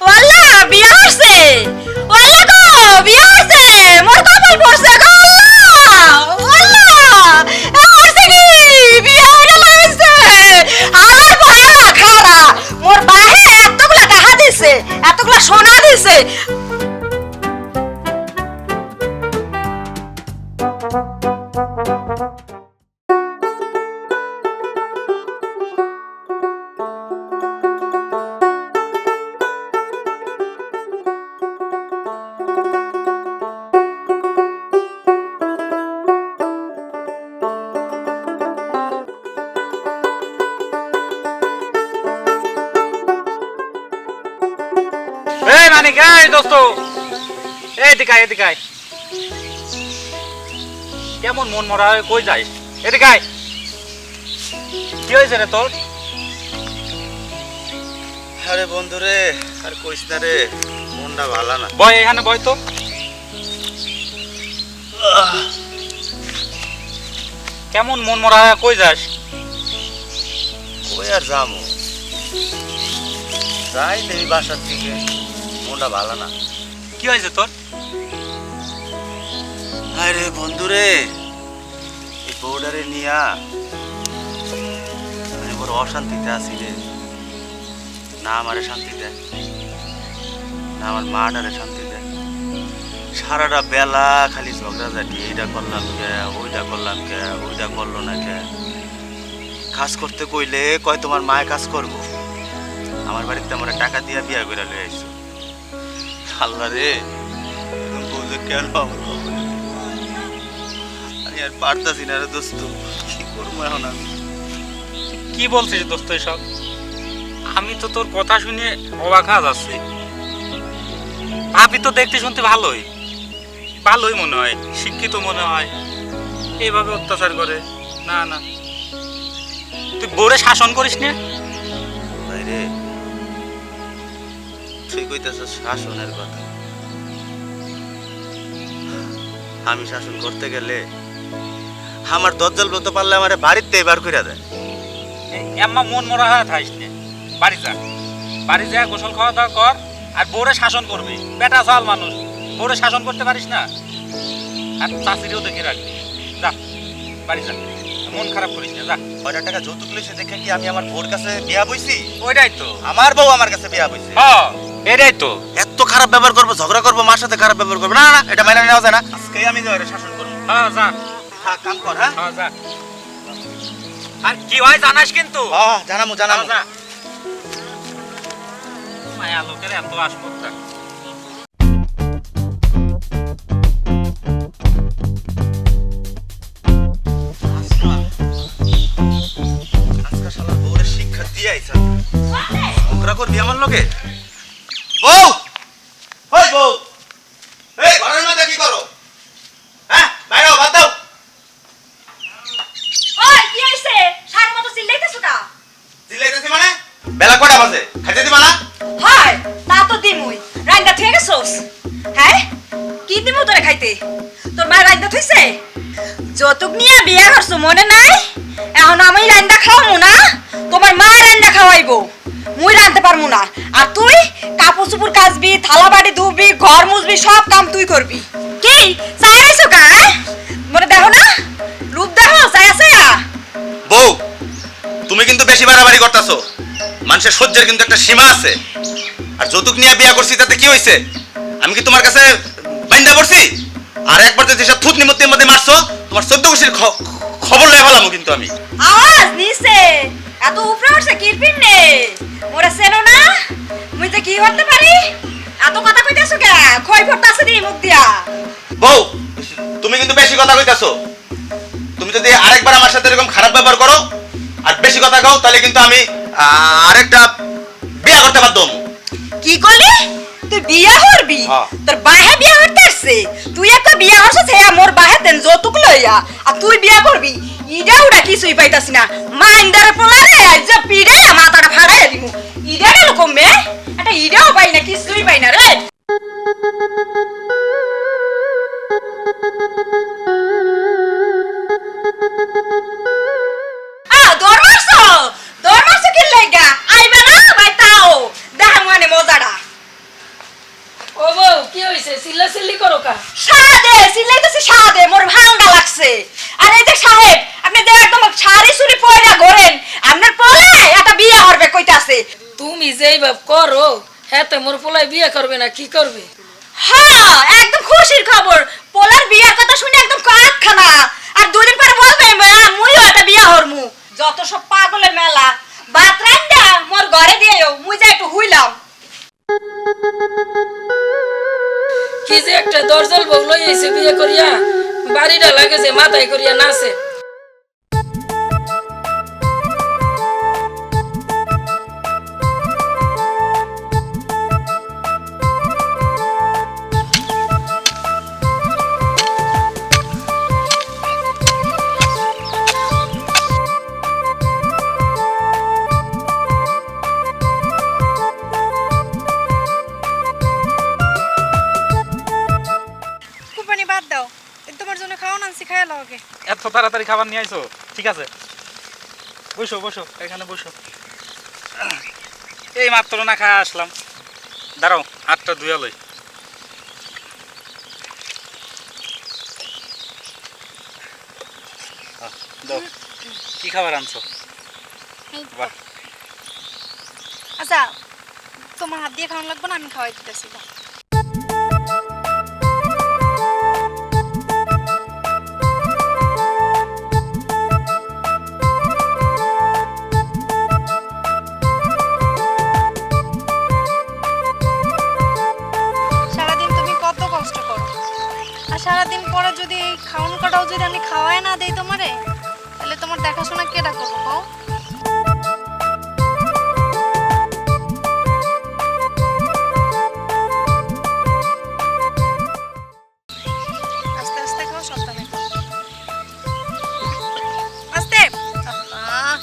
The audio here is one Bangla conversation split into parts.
ওয়াল্লা বিয়া হইছে, ওয়াল্লা গো বিয়া হইছে, মোর কপাল পড়ছে গো আল্লাহ, ওয়াল্লা হইছে কি বিয়া হইলা লাগছে। আমার ভাড়া খাড়া মোর বাহে এতগুলা টাকা দিছে, এতগুলা সোনা দিছে। এই মানিক, এই দোস্ত, এদিকে আয়, এদিকে আয়। কেমন মন মরা হয়ে কই যাই? এদিকে আয়। কি হয়েছে রে তোর? আরে বন্ধুরে, আর কইস না রে, মনটা ভালো না। বয় এখানে, বয় তো। কেমন মন মরা হয়ে কই যাস? কই আর যামু, যাই দেবী বাসার থেকে, মনটা ভালো না। কি হয়েছে তোর? আরে বন্ধুরে, এই বউডারে নিয়া আমি বড় অশান্তিতে আছি রে। না আমারে শান্তি দেয়, না আমার মাটারে শান্তি দেয়। সারাটা বেলা খালি ঝগড়া ঝাঁটি, এইটা করলাম কে, ওইটা করলাম কে, ওইটা করলো না কে। কাজ করতে কইলে কয় তোমার মায়ে কাজ করবো, আমার বাড়িতে আমার টাকা দিয়া বিয়া করে লয়ে আইছো। আল্লাহ রে, এরকম বউকে কেন আমার কপালে? আমি আর পারতাছি না রে দোস্ত, কি করবো এখন আমি? কি বলছিস দোস্ত এসব? আমি তো তোর কথা শুনে অবাক হয়ে যাচ্ছি। ভাবি তো দেখতে শুনতে ভালোই, ভালোই মনে হয়, শিক্ষিত মনে হয়, এইভাবে অত্যাচার করে। না না, তুই বোরে শাসন করিস না? ভাই রে, তুই কইতেছিস শাসনের কথা। আমি শাসন করতে গেলে আমার দজ্জাল বলতে পারলে আমার বাড়িতে বার করে দেয়। এম্মা মন মরা হয়ে থাকিস না, বাড়ি যা, বাড়ি যা গোসল খাওয়া দাওয়া কর, আর বোরে শাসন করবি। বেটা চাল মানুষ, বোরে শাসন করতে পারিস না? আর চাষিরেও দেখে রাখবি। যা বাড়ি যা, মন খারাপ করিস না, যা। 6 টাকা যৌতুক লইছে দেখে কি আমি আমার বউর কাছে বিয়া বইছি? ওইটাই তো, আমার বউ আমার কাছে বিয়া বইছে। হ্যাঁ এটাই তো। এত খারাপ ব্যবহার করবো, ঝগড়া করবো, মার সাথে খারাপ ব্যবহার করবো? না না, এটা মেনে নেওয়া যায় না। আজকেই আমি ওরে শাসন করবো। হ্যাঁ যা, হ্যাঁ, কাম কর। হ্যাঁ হ্যাঁ যা। আর কি হয় জানাস কিন্তু। হ্যাঁ, জানামু জানামু। যা। মায়া লোকের এত আসপত্তা। আজকে শালা বউরে শিক্ষা দিয়ে আইছা। ঝগড়া করবি আমার লগে? বউ, ওই বউ, এই ঘরের মধ্যে কি করো? হ্যাঁ, বাইরে হও, বাদ দাও। ওই কি হইছে? সার মতো চিল্লাইতেছ কা? চিল্লাইতেছি মানে? বেলা কয়টা বাজে? খাইতে দিবা না? হয় তা তো দিমুই। রাইন্দা থুয়ে গেছস? হ্যাঁ কি দিমু তোরে খাইতে? তোর মা রাইন্দা থইছে? যৌতুক নিয়ে বিয়া করছো মনে নাই? এখন আমি রাইন্দা খাওয়ামু না, তোমার মা রাইন্দা খাওয়াইবো, মুই রাঁধতে পারমু না। আর তুই কাপড় চুপুর কাচবি, থালা বাটি ধুবি, ঘর মুছবি, সব কাম তুই করবি। কি চাই আইছো কা? মনে দেখো না, রূপ দেখো চাই আছে। বউ, তুমি কিন্তু বেশি বাড়াবাড়ি করতেছো। মানুষের সহ্যের কিন্তু একটা সীমা আছে। আর যৌতুক নিয়ে বিয়া করছি তাতে কি হয়েছে? আমি কি তোমার কাছে বাইন্দা পড়ছি? আর একবার যদি সব থুতনি মুতনির মধ্যে মারছো, তোমার 14 কুশির খবর লয়ে ফেলামু কিন্তু আমি। আওয়াজ নিছে এত উপরে উঠছে কিরপিন নে, মোরা চেনো না মুই যে কি করতে পারি? এত কথা কইতেছো কে? খই ফোটাছে দি মুখ দিয়া। বউ, তুমি কিন্তু বেশি কথা কইতাছো। তুমি যদি আরেকবার আমার সাথে এরকম খারাপ ব্যবহার করো আর বেশি কথা কও, তাহলে কিন্তু আমি আরেকটা বিয়া করতে বাধ্য হবো। কি করলি? তুই বিয়া করবি? হ্যাঁ। তোর বাহে বিয়া করতে আসছে? তুই একটা বিয়া করছিস হে মোর বাহে দেন যৌতুক লইয়া, আর তুই বিয়া করবি? ইডা উড়া কিছুই পাইতাছি না। মা ইন্দারে পোলারে আজ পিড়ে মাথাটা ফাড়াইয়া দিমু। ইডা গেল কমবে? একটা ইডাও পাই না, কিছুই পাই না রে। দৌড় মারছো কি লাইগা? আইবা না ভাই তাও দেখা মানে মজাটা। হইছে চিল্লাচিল্লি করো কা? সাদে সিলাইতেছে সাদে মোর ভাঙ্গা লাগছে। আর এই যে সাহেব আপনি যে একদম শাড়ি চুরি পয়রা ঘোরেন আপনার পোলে একটা বিয়ে হবে কইতাছে। তুমি যেই বাপ করো হ্যাঁ তো মোর পোলায় বিয়ে করবে না কি করবে? হ্যাঁ একদম খুশির খবর পোলার বিয়ার কথা শুনে একদম কাকখানা। আর দুদিন পরে বলবে মুইও একটা বিয়া হরমু। যত সব পাগলের মেলা বাত রান্দা মোর ঘরে দিয়েও মুই যা একটু হুইলাম। কি যে একটা দরজল বউ লই আইছে বিয়ে করিয়া বাড়িটা লাগে যে মাথায় করিয়া নাচে। কুরবানি বাদ দাও, এই তোমার জন্য খাওয়া আনছি, খাইয়া লাও আগে। এত তাড়াতাড়ি খাবার নিয়ে আইছো? ঠিক আছে, বসো বসো, এখানে বসো। এই মাত্র না খায় আসলাম, দাঁড়াও হাতটা ধুয়া লই। দাও, কি খাবার আনছো? বাহ, আচ্ছা তোমার হাত দিয়ে খাওয়ানো লাগবে না, আমি খাওয়াই দিতেছি। সারাদিন তুমি কত কষ্ট করো, আর সারাদিন পরে যদি এই খাওয়ান কাটাও যদি আমি খাওয়াই না দেই তোমারে, তাহলে তোমার দেখাশোনা কেডা করবো কও? আস্তে আস্তে খাও, সাবধানে খাও। আস্তে। আল্লাহ।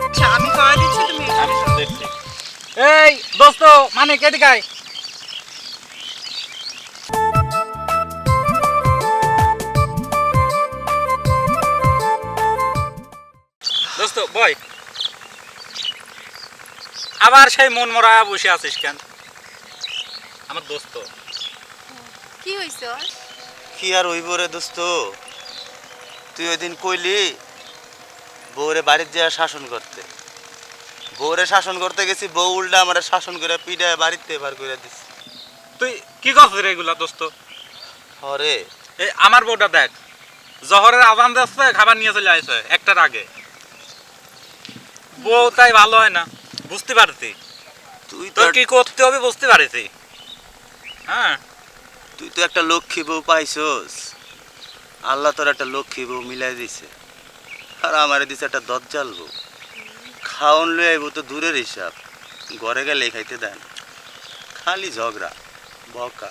আচ্ছা, আমি খাওয়া দিচ্ছি, তুমি আমি শুধু দেখছি। এই দোস্ত মানে কেটে খায়। দোস্ত বয়, আবার সেই মন মরা বসে আছিস কেন? আমার দোস্ত। কি হইছে ওর? কি আর হইব রে দোস্ত, তুই ওই দিন কইলি বউরে বাড়ির যা শাসন করতে, বউরে শাসন করতে গেছি, বউ উল্টা আমার শাসন করে পিঠায় বাড়িতে বার করে দিস। তুই কি করছিস রে এগুলা দোস্ত? হরে এই আমার বউটা দেখ, জহরের আজান দিচ্ছে খাবার নিয়ে চলে আসছে একটার আগে। বউ তাই ভালো হয় না, বুঝতে পারছি তুই তো তোর কি করতে হবে, বুঝতে পারছি। হ্যাঁ, তুই তো একটা লক্ষ্মী বউ পাইছস, আল্লাহ তোর একটা লক্ষ্মী বউ মিলাই দিছে, আর আমারে দিছে একটা দজ্জাল বউ। খাওন লই আইব তো দূরের হিসাব, ঘরে গেলে খাইতে দেন, খালি ঝগড়া বকা।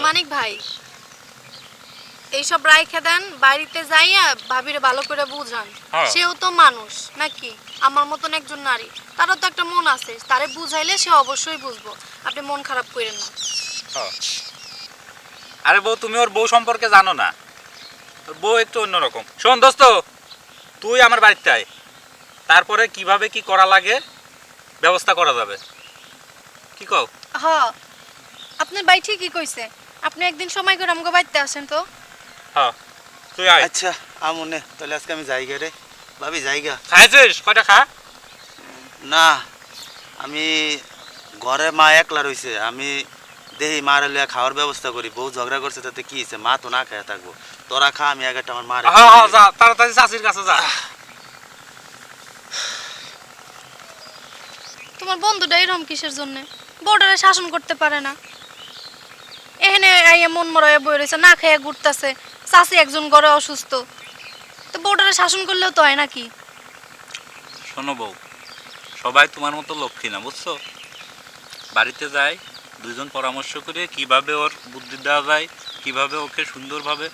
মানিক ভাই, এইসব রাইখে দেন, বাড়িতে যাইয়া ভাবিরে ভালো করে বুঝান। হ্যাঁ। সেও তো মানুষ নাকি, আমার মতন একজন নারী, তারও তো একটা মন আছে, তারে বুঝাইলে সে অবশ্যই বুঝবো। আপনি মন খারাপ করেন না। আরে বউ, তুমি ওর বউ সম্পর্কে জানো না, ওর বউ একটু অন্যরকম। শোন দোস্ত, তুই আমার বাড়িতে আয়, তারপরে কিভাবে কি করা লাগে ব্যবস্থা করা যাবে। কি কও? হ, আপনার ভাই ঠিকই কইছে, আপনি একদিন সময় করে আমাকে বাড়িতে আসেন তো। হ্যাঁ, তুই আয়। আচ্ছা আমনে, তাহলে আজকে আমি যাইগা রে ভাবি, যাইগা। খাইছিস কয়টা? খা। না, আমি ঘরে মা একলা রইছে, আমি দেহি মারে লিয়া খাওয়ার ব্যবস্থা করি। বউ ঝগড়া করছে তাতে কি হয়েছে, মা তো না খায় থাকবো। তোরা খা, আমি একটা আমার মারে। হ্যাঁ হ্যাঁ, যা তাড়াতাড়ি চাষির কাছে যা। তোমার বন্ধুটা এরকম কিসের জন্য? বউটারে শাসন করতে পারে না, এখানে আইয়া মন মরাইয়া বই রয়েছে, না খেয়ে ঘুরতেছে। চাষি একজন ঘরে অসুস্থ, তো বউটারে শাসন করলেও তো হয় নাকি? শোনো বউ, সবাই তোমার মতো লক্ষ্মী না, বুঝছো? বাড়িতে যাই, দুজন পরামর্শ করে কিভাবে ওর বুদ্ধি দেওয়া যায়, কিভাবে ওকে সুন্দরভাবে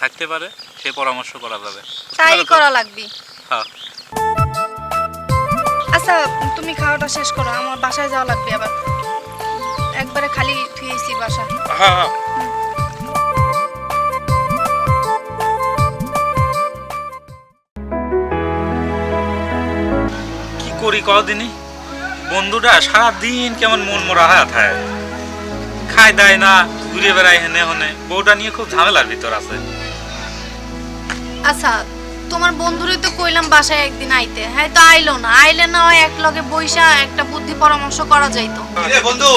থাকতে পারে সে পরামর্শ করা যাবে। বুঝতে তাই পেরেছো? করা লাগবে। হ্যাঁ। আচ্ছা তুমি খাওয়াটা শেষ করো, আমার বাসায় যাওয়া লাগবে আবার, একবারে খালি থুয়েছি বাসা। হ্যাঁ হ্যাঁ। করি কদিনই বন্ধুটা সারাদিন কেমন মন মরা হয়ে থাকে, খায় দায় না, ঘুরে বেড়ায় হেনে হনে, বউটা নিয়ে খুব ঝামেলার ভিতর আছে। আচ্ছা তোমার বন্ধুরে তো কইলাম বাসায় একদিন আইতে, হ্যাঁ তো আইলো না, আইলে না হয় এক লগে বইসা একটা বুদ্ধি পরামর্শ করা যাইতো। রে বন্ধু,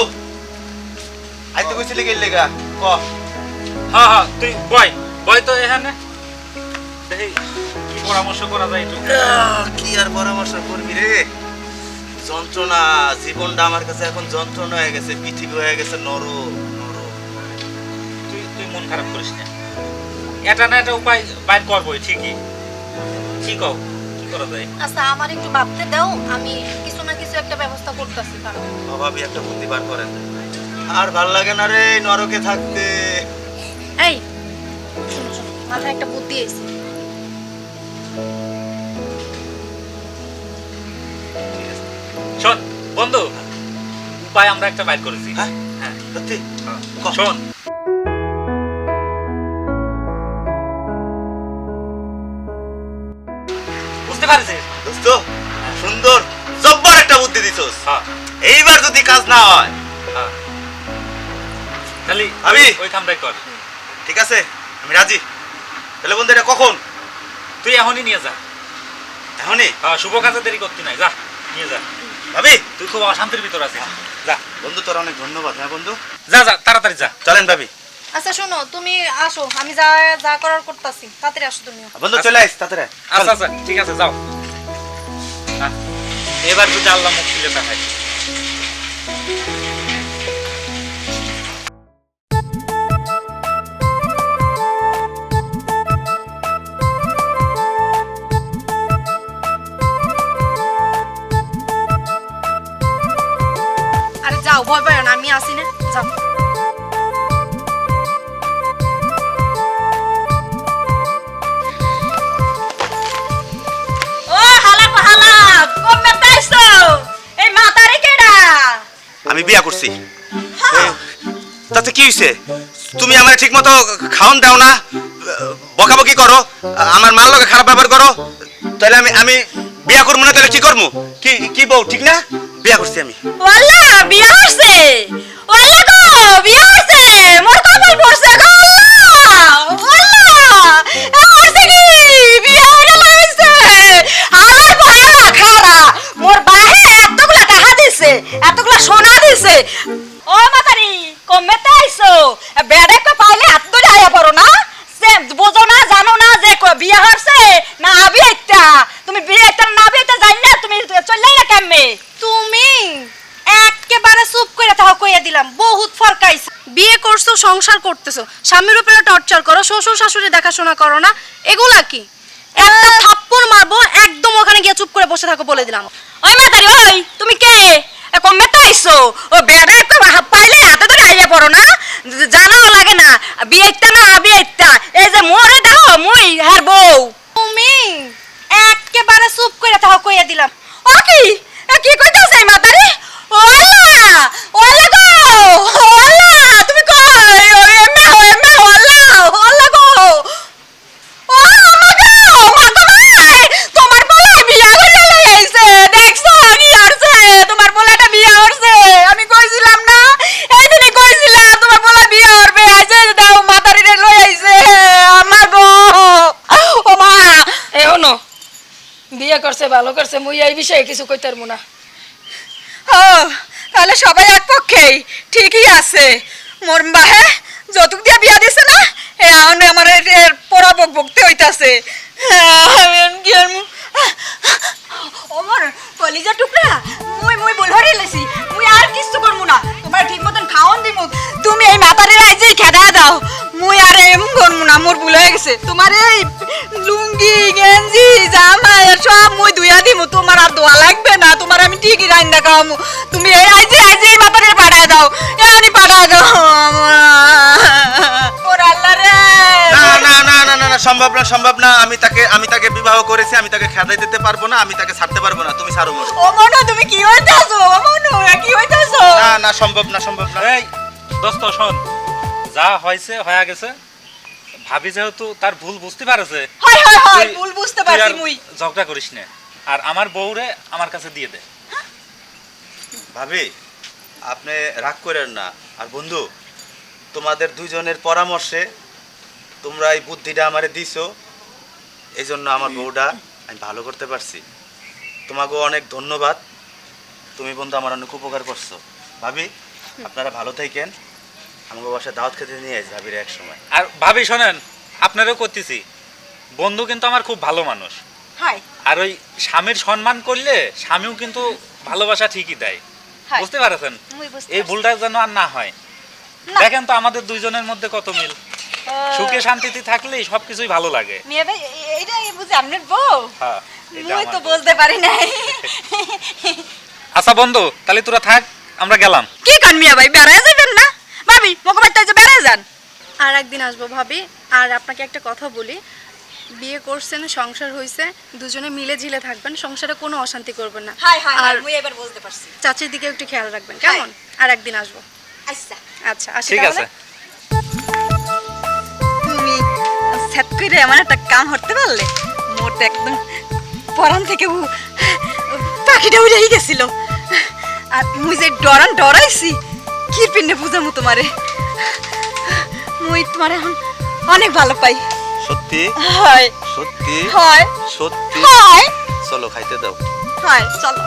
আইতে কইছিলি গেল লেগা ক। হ্যাঁ হ্যাঁ, তুই বয় বয় তো এখানে, দেখি কি পরামর্শ করা যায় একটু। কি আর পরামর্শ করবি রে, যন্ত্রণা, জীবনটা আমার কাছে এখন যন্ত্রণা হয়ে গেছে, পৃথিবী হয়ে গেছে নরক নরক। তুই তুই মন খারাপ করিস না, এটা না একটা উপায় বাইর করবোই ঠিকই। কি কও, কি করা যায়? আচ্ছা আমার একটু ভাবতে দাও, আমি কিছু না কিছু একটা ব্যবস্থা করতেছি। কারণ অভাবী একটা বুদ্ধি বার করেন, আর ভাল লাগে না রে নরকে থাকতে। এই শোনো শোনো, মাথায় একটা বুদ্ধি এসেছে। শোন বন্ধু, উপায় আমরা একটা বাইর করেছি। হ্যাঁ হ্যাঁ, সত্যি ক। শোন, বুঝতে পারছিস? দোস্ত সুন্দর জব্বার একটা বুদ্ধি দিছস, হ্যাঁ এইবার যদি কাজ না হয় হ্যাঁ, খালি আমি? ওই কামটাই কর। ঠিক আছে, আমি রাজি। তাহলে বন্ধু এটা কখন? তুই এখনই নিয়ে যা। এখনই? হ্যাঁ, শুভ কাজে দেরি করতে নাই, যা নিয়ে যা। ভাবি তুই খুব অশান্তির ভিতর আছিস, যা বন্ধু, তোর অনেক ধন্যবাদ। হ্যাঁ বন্ধু, যা যা, তাড়াতাড়ি যা। চলেন ভাবি। আচ্ছা শোনো, তুমি আসো, আমি যা যা করার করতেছি, তাড়াতাড়ি আসো তুমিও। বন্ধু চলে আইস তাড়াতাড়ি। আচ্ছা আচ্ছা, ঠিক আছে, যাও। হ্যাঁ, এবার যদি আল্লাহ মুখ তুলে দেখায়। আরে যাও, ভয় পায় না, আমি আসি না, যাও। ও হালাক হালাক, কমে তাইছো? এই মাতারি কেডা? আমি বিয়া করছি। তাতে কি হইছে? তুমি আমার ঠিক মতো খাওন দাও না, বকাবকি করো, আমার মার লগে খারাপ ব্যবহার করো, তাহলে আমি আমি বিয়া করবো না, তাহলে কি করবো? কি কি বউ ঠিক না? বিয়া করছি আমি। ওয়াল্লা বিয়া হইছে, ওয়াল্লা গো বিয়া হইছে, মোর কপাল পড়ছে গো আল্লাহ, ওয়াল্লা হইছে কি বিয়া হইলা লাগছে। হালার ভাড়া খারা, মোর বাহে এতগুলা টাকা দিছে, এতগুলা সোনা দিছে। ও মাতারি কমে তাইছো? বেড়ে কো পাইলে হাত ধরে আয়া পড়ো না, সে বোঝো না, জানো না যে বিয়া হইছে না আবি একটা। তুমি বিয়ে একটা না বিয়েতে যাই না, তুমি চললাই না কেমনে? তুমি একেবারে চুপ করে তাও কইয়া দিলাম, বহুত ফরকাইছ। বিয়ে করছো, সংসার করতেছো, স্বামীর উপরে টর্চার করো, শ্বশুর শাশুড়ি দেখাশোনা করো না, এগুলা কি? একটা থাপ্পড় মারবো, একদম ওখানে গিয়ে চুপ করে বসে থাকো বলে দিলাম। ওই মাতারি, ওই তুমি কে? কমে তো আইছো? ও বেড়ে একটা পাইলে হাতে ধরে আইয়া পড়ো না, জানাও লাগে না বিয়েটা না বিয়েটা। এই যে মোরে দেখো, মুই হ্যার বউ। তুমি একেবারে চুপ করে তাও কইয়া দিলাম। ও কি কি কইতাছ এই মাতারি? ওলা ওলা গো ওলা, তুমি কই? ও এমে ও এমে ওলা ওলা গো। ও মা গো ভাই, তোমার বলে বিয়া কইরা লই আইছে, দেখছো কি করছে? তোমার বলেটা বিয়া করছে, আমি কইছিলাম না এই দিনই কইছিলাম তোমার বলে বিয়া করবে। আইছে দাও মাতারি রে লই আইছে, আমা গো ও মা। এখনো বিয়ে করছে, ভালো করছে, মুই এই বিষয়ে কিছু কইতে পারবো না। ও তাহলে সবাই এক পক্ষেই ঠিকই আছে। মোর বাহে যৌতুক দিয়া বিয়া দিছে না, এ আনে আমার এর পরাবক ভক্তি হইতাছে। ওমর কলিজা টুকরা, মুই মুই ভুল হরে লেছি, মুই আর কিছু করমু না, তোমার ঠিক মতন খাওন দিমু, তুমি এই মাতারি রাইজেই খেদা দাও, মুই আর এম করমু না, মোর ভুল হয়ে গেছে। তোমার এই লুঙ্গি গেঞ্জি জামা সব মুই ধুইয়া দিমু, তোমার আর দোয়া লাগবে না, তোমার আমি ঠিকই রান্না খাওয়ামু। তুমি এই আইজে মাতারি পাঠায় দাও, এমনি পাঠায় দাও। ওর আল্লাহ রে। না না না না না না, সম্ভব না, সম্ভব না। আমি তাকে বিবাহ করেছি, আমি তাকে খেদাই দিতে পারবো না, আমি তাকে ছাড়তে পারবো না। তুমি ছাড়ো মোর। ও মনো, তুমি কি হইতাছো? ও মনো, কি হইতাছো? না না, সম্ভব না, সম্ভব না। এই দোস্ত শোন, যা হয়েছে হয়ে গেছে, ভাবি যেহেতু তার ভুল বুঝতে পারছে, হাই হাই হাই, তুই- ভুল বুঝতে তুই পারছি আর মুই। ঝগড়া করিস না, আর আমার বউরে আমার কাছে দিয়ে দে। ভাবি আপনি রাগ করেন না। আর বন্ধু, তোমাদের দুইজনের পরামর্শে তোমরা এই বুদ্ধিটা আমারে দিছো, এই জন্য আমার বউটা আমি ভালো করতে পারছি। তোমাকেও অনেক ধন্যবাদ। তুমি বন্ধু আমার অনেক উপকার করছো। ভাবি আপনারা ভালো থাকেন। আমাকে বাসায় দাওয়াত খেতে নিয়ে আস ভাবির এক সময়। আর ভাবি শোনেন, আপনারও করতেছি, বন্ধু কিন্তু আমার খুব ভালো মানুষ। হাই আর ওই স্বামীর সম্মান করলে স্বামীও কিন্তু ভালোবাসা ঠিকই দেয়, হাই বুঝতে পারছেন? মুই বুঝতে এই ভুলটা যেন আর না হয়। না। দেখেন তো আমাদের দুইজনের মধ্যে কত মিল। সুখে শান্তিতে থাকলেই সবকিছুই ভালো লাগে। মিয়া ভাই এইটা বুঝি আপনার বউ? হ্যাঁ, এটা মুই আমার তো বউ। বলতে পারি নাই। আচ্ছা বন্ধু, তাহলে তোরা থাক, আমরা গেলাম। কি কান মিয়া ভাই, বেড়ায় যাবেন না? ভাবি মোকামাইতে যে বেড়ায় যান। আর একদিন আসবো ভাবি। আর আপনাকে একটা কথা বলি, বিয়ে করছেন, সংসার হয়েছে, দুজনে মিলে ঝিলে থাকবেন, সংসারে কোনো অশান্তি করবেন না। হাই হাই আর মুই এবার বুঝতে পারছি। চাচির দিকে একটু খেয়াল রাখবেন, কেমন? আর একদিন আসবো। আচ্ছা আচ্ছা আসি ঠিক তাহলে। আছে। তুমি সেট করে এমন একটা কাম করতে পারলে, মোর তো একদম পরান থেকে পাখিটা উড়েই গেছিল। আর মুই যে ডরাইছি, কি পিনে বুঝামু তোমারে। মুই তোমারে এখন অনেক ভালো পাই। সত্যি হয় সত্যি হয় সত্যি। হয় চলো খাইতে দাও। হয় চলো।